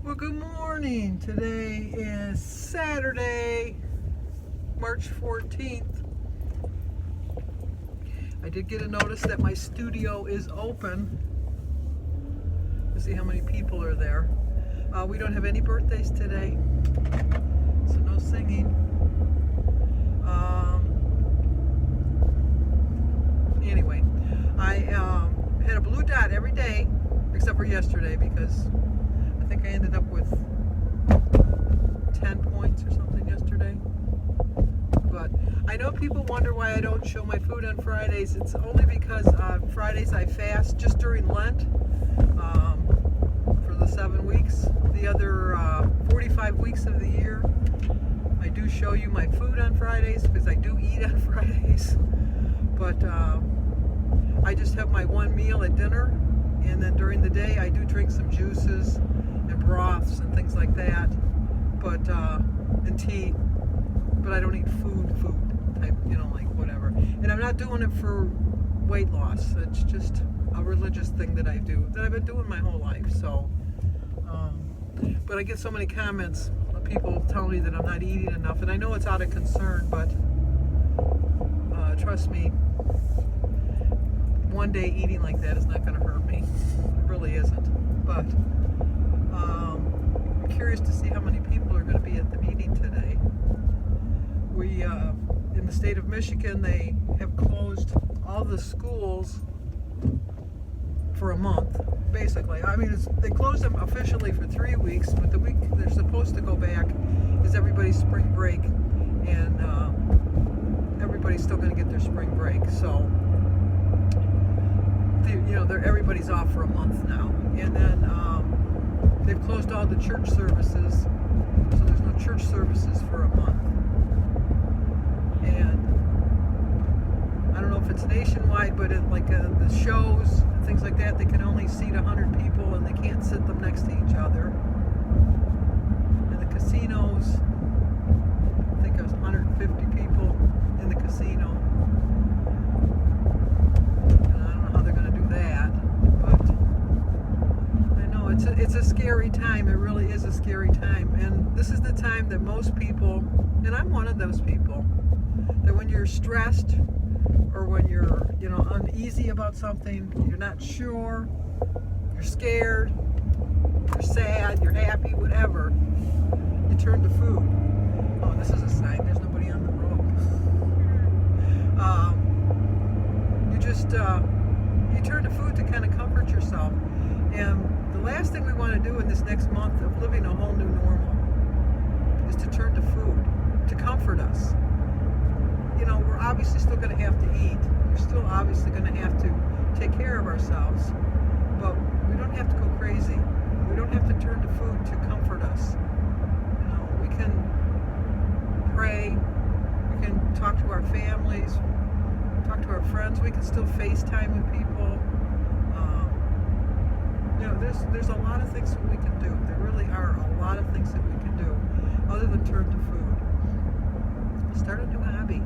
Well, good morning. Today is Saturday, March 14th. I did get a notice that my studio is open. Let's see how many people are there. We don't have any birthdays today, so no singing. Anyway, I had a blue dot every day except for yesterday because I think I ended up with 10 points or something yesterday. But I know people wonder why I don't show my food on Fridays. It's only because Fridays I fast just during Lent for the 7 weeks. The other 45 weeks of the year, I do show you my food on Fridays because I do eat on Fridays. But I just have my one meal at dinner, and then during the day I do drink some juices and broths and things like that, but and tea. But I don't eat food type, like whatever. And I'm not doing it for weight loss. It's just a religious thing that I do, that I've been doing my whole life. So, but I get so many comments of people telling me that I'm not eating enough, and I know it's out of concern, but trust me, one day eating like that is not going to hurt me. It really isn't. But I'm curious to see how many people are going to be at the meeting today. We, in the state of Michigan, they have closed all the schools for a month, basically. I mean, they closed them officially for 3 weeks, but the week they're supposed to go back is everybody's spring break, and everybody's still going to get their spring break. So, everybody's off for a month now. And then they've closed all the church services, so there's no church services for a month. And I don't know if it's nationwide, but the shows and things like that, they can only seat 100 people and they can't sit them next to each other. And the casinos, I think it was 150 people in the casino. And I don't know how they're going to do that, but I know it's a scary time. It really is a scary time. And this is the time that most people, and I'm one of those people, that when you're stressed or when you're, uneasy about something, you're not sure, you're scared, you're sad, you're happy, whatever, you turn to food. Oh, this is a sign. There's nobody on the road. You turn to food to kind of comfort yourself. And the last thing we want to do in this next month of living a whole new normal is to turn to food to comfort us. We're obviously still going to have to eat. We're still obviously going to have to take care of ourselves. But we don't have to go crazy. We don't have to turn to food to comfort us. We can pray. We can talk to our families, talk to our friends. We can still FaceTime with people. There's a lot of things that we can do. There really are a lot of things that we can do other than turn to food. Start a new hobby.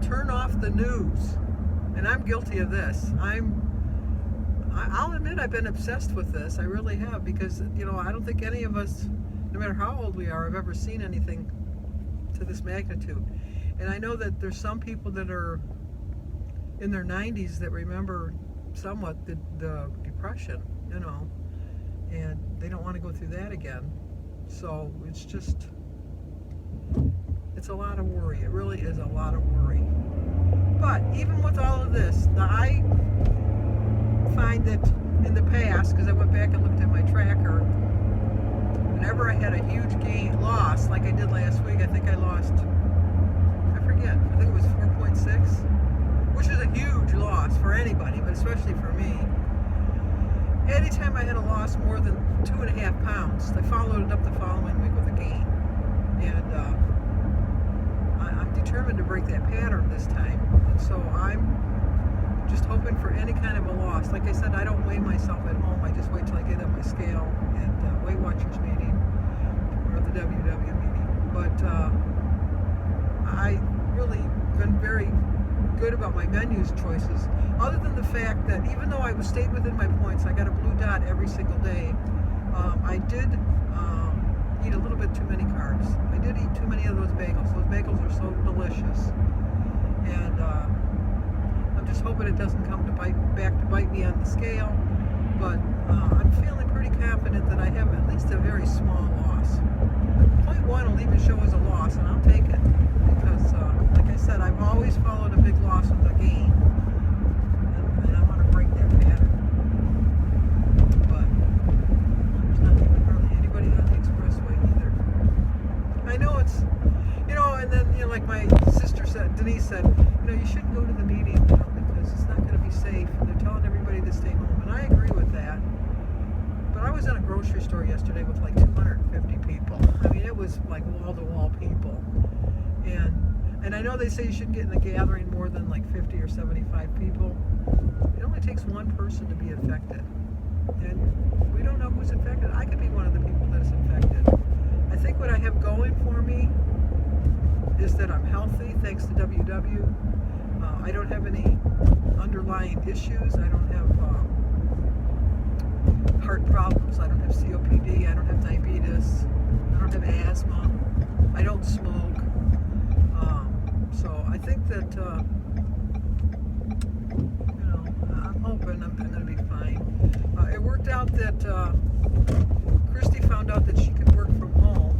Turn off the news. And I'm guilty of this. I'll admit I've been obsessed with this. I really have, because, I don't think any of us, no matter how old we are, have ever seen anything to this magnitude. And I know that there's some people that are in their 90s that remember somewhat the Depression, and they don't want to go through that again. So it's a lot of worry. It really is a lot of worry. But even with all of this, I find that in the past, because I went back and looked at my tracker, whenever I had a huge loss, like I did last week, I think I lost, I forget, I think it was 4.6, which is a huge loss for anybody, but especially for me. Anytime I had a loss more than 2.5 pounds, I followed it up the following week with a gain. And I'm determined to break that pattern this time. And so I'm just hoping for any kind of a loss. Like I said, I don't weigh myself at home. I just wait till I get on my scale at Weight Watchers meeting or the WW meeting. But I really been very good about my menus choices, other than the fact that even though I stayed within my points, I got a blue dot every single day. I did eat a little bit too many carbs. I did eat too many of those bagels. Those bagels are so delicious. And I'm just hoping it doesn't come back to bite me on the scale. But I'm feeling pretty confident that I have at least a very small loss. 0.1 will even show as a loss, and I'll take it. Because, like I said, I've always followed a big loss with a gain. And I want to break that pattern. But there's not even hardly anybody on the expressway either. I know it's, and then, like my sister said, Denise said, you shouldn't go to the meeting because it's not going to be safe. And they're telling everybody to stay home. And I agree with that. But I was in a grocery store yesterday with like 250 people. I mean, it was like wall-to-wall people. And I know they say you shouldn't get in a gathering more than like 50 or 75 people. It only takes one person to be infected. And we don't know who's infected. I could be one of the people that is infected. I think what I have going for me is that I'm healthy thanks to WW. I don't have any underlying issues. I don't have heart problems. I don't have COPD. I don't have diabetes. I don't have asthma. I don't smoke. So I think that, I'm hoping I'm going to be fine. It worked out that Christy found out that she could work from home.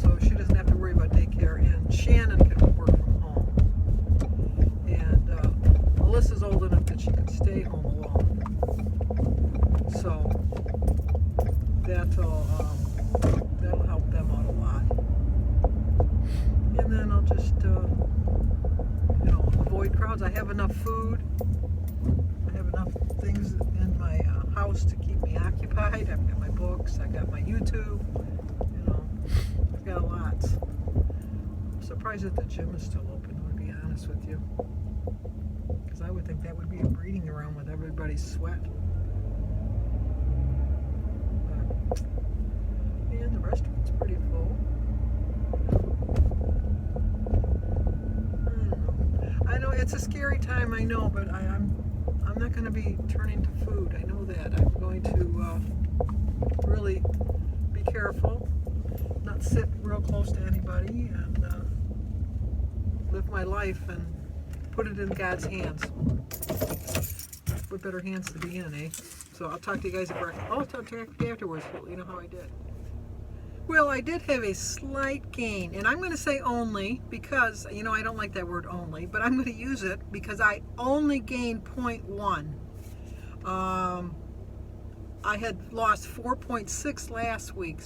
So she doesn't have to worry about daycare. And Shannon can work from home. And Melissa's old enough that she can stay home alone. So that'll help them out a lot. And then I'll just, avoid crowds. I have enough food. I have enough things in my house to keep me occupied. I've got my books. I got my YouTube. I've got a lot. I'm surprised that the gym is still open, to be honest with you. Because I would think that would be a breeding ground with everybody's sweat. And the restaurant's pretty full. I know it's a scary time, I know, but I'm not going to be turning to food. I know that. I'm going to really be careful, not sit real close to anybody, and live my life and put it in God's hands. What better hands to be in, eh? So I'll talk to you guys at breakfast. I'll talk to you afterwards. You know how I did. Well, I did have a slight gain, and I'm going to say only because, I don't like that word only, but I'm going to use it because I only gained 0.1. I had lost 4.6 last week,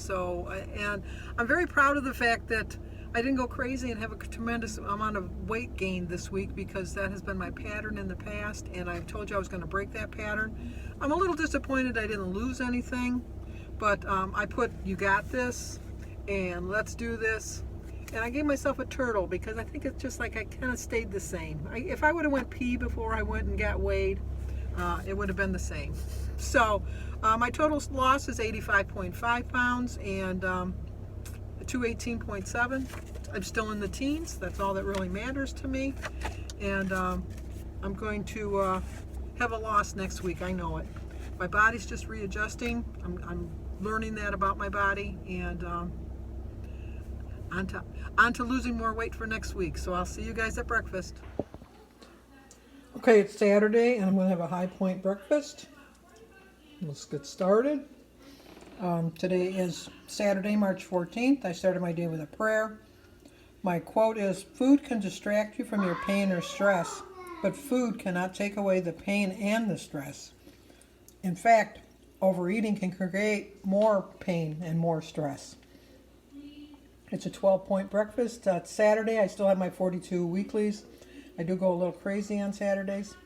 and I'm very proud of the fact that I didn't go crazy and have a tremendous amount of weight gain this week because that has been my pattern in the past, and I've told you I was going to break that pattern. I'm a little disappointed I didn't lose anything. But I put, you got this, and let's do this. And I gave myself a turtle because I think it's just like I kind of stayed the same. If I would have went pee before I went and got weighed, it would have been the same. So my total loss is 85.5 pounds and 218.7. I'm still in the teens. That's all that really matters to me. And I'm going to have a loss next week. I know it. My body's just readjusting. I'm learning that about my body, and on to losing more weight for next week. So I'll see you guys at breakfast. Okay, it's Saturday, and I'm going to have a High Point breakfast. Let's get started. Today is Saturday, March 14th. I started my day with a prayer. My quote is, "Food can distract you from your pain or stress, but food cannot take away the pain and the stress. In fact, overeating can create more pain and more stress." It's a 12-point breakfast. It's Saturday. I still have my 42 weeklies. I do go a little crazy on Saturdays.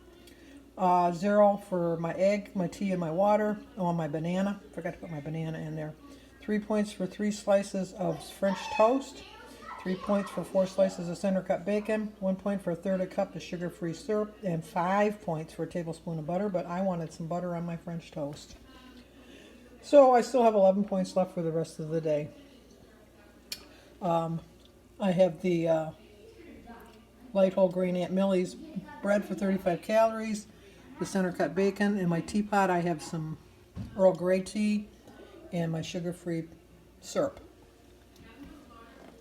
0 for my egg, my tea, and my water. Oh, my banana. Forgot to put my banana in there. 3 points for 3 slices of French toast. 3 points for 4 slices of center cut bacon. 1 point for a third a cup of sugar-free syrup. And 5 points for a tablespoon of butter. But I wanted some butter on my French toast. So I still have 11 points left for the rest of the day. I have the light whole grain Aunt Millie's bread for 35 calories, the center cut bacon. In my teapot I have some Earl Grey tea, and my sugar-free syrup.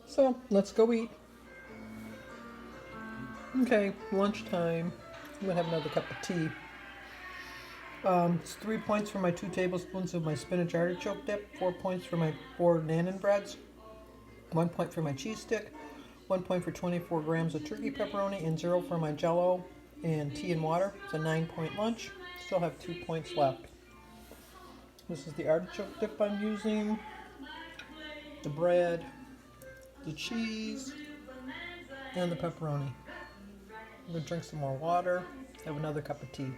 So let's go eat. Okay, lunchtime. I'm gonna have another cup of tea. It's 3 points for my 2 tablespoons of my spinach artichoke dip, 4 points for my 4 Nanan breads, 1 point for my cheese stick, 1 point for 24 grams of turkey pepperoni, and 0 for my jello and tea and water. It's a 9 point lunch. Still have 2 points left. This is the artichoke dip I'm using, the bread, the cheese, and the pepperoni. I'm gonna drink some more water, have another cup of tea.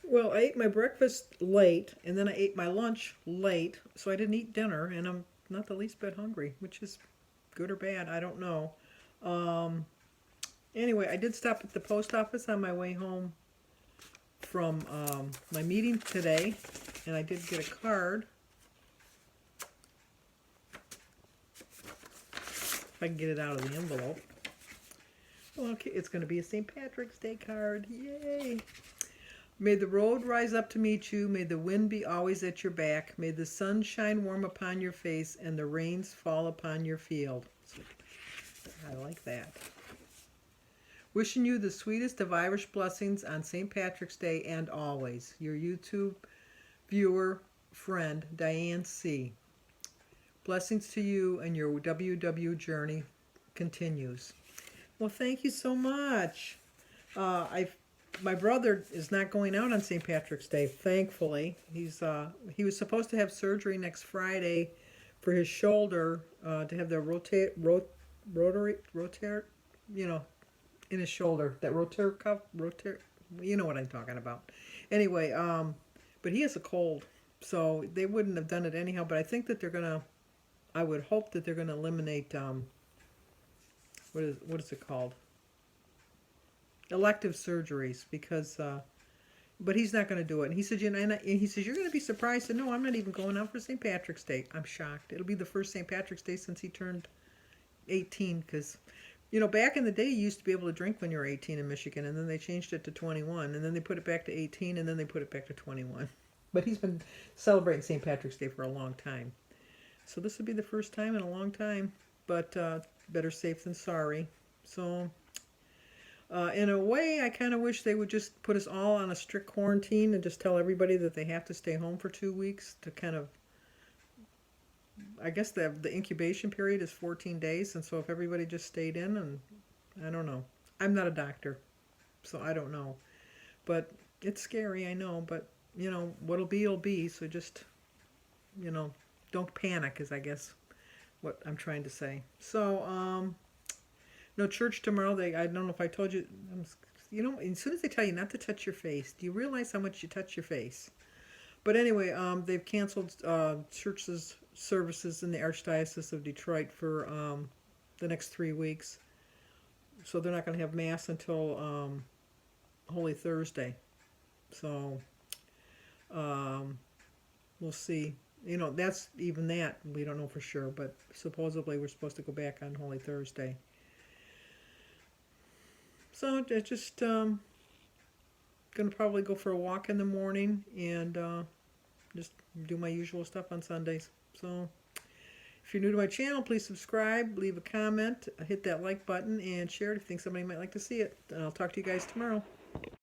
Well, I ate my breakfast late, and then I ate my lunch late, so I didn't eat dinner, and I'm not the least bit hungry, which is good or bad, I don't know. Um, anyway, I did stop at the post office on my way home from my meeting today, and I did get a card. If I can get it out of the envelope. Well, okay, it's going to be a St. Patrick's Day card. Yay! May the road rise up to meet you. May the wind be always at your back. May the sun shine warm upon your face and the rains fall upon your field. I like that. Wishing you the sweetest of Irish blessings on St. Patrick's Day and always. Your YouTube viewer, friend, Diane C. Blessings to you and your WW journey continues. Well, thank you so much. My brother is not going out on St. Patrick's Day, thankfully. He was supposed to have surgery next Friday for his shoulder, to have the rotary, in his shoulder, that rotator cuff, you know what I'm talking about. Anyway, but he has a cold, so they wouldn't have done it anyhow. But I think that I would hope that they're gonna eliminate, what is it called? Elective surgeries, because but he's not going to do it. And he said, he says, you're going to be surprised. I said, no, I'm not even going out for St. Patrick's Day. I'm shocked. It'll be the first St. Patrick's Day since he turned 18, because back in the day, you used to be able to drink when you were 18 in Michigan, and then they changed it to 21, and then they put it back to 18, and then they put it back to 21. But he's been celebrating St. Patrick's Day for a long time. So this would be the first time in a long time, but better safe than sorry. So in a way, I kind of wish they would just put us all on a strict quarantine and just tell everybody that they have to stay home for 2 weeks to kind of, I guess the incubation period is 14 days, and so if everybody just stayed in, and I don't know. I'm not a doctor, so I don't know. But it's scary, I know, but, what'll be, will be, so just, don't panic is, I guess, what I'm trying to say. So, no church tomorrow. I don't know if I told you, as soon as they tell you not to touch your face, do you realize how much you touch your face? But anyway, they've canceled churches services in the Archdiocese of Detroit for the next 3 weeks. So they're not going to have Mass until Holy Thursday. So we'll see. That's even that. We don't know for sure, but supposedly we're supposed to go back on Holy Thursday. So I just going to probably go for a walk in the morning and just do my usual stuff on Sundays. So if you're new to my channel, please subscribe, leave a comment, hit that like button, and share it if you think somebody might like to see it. And I'll talk to you guys tomorrow.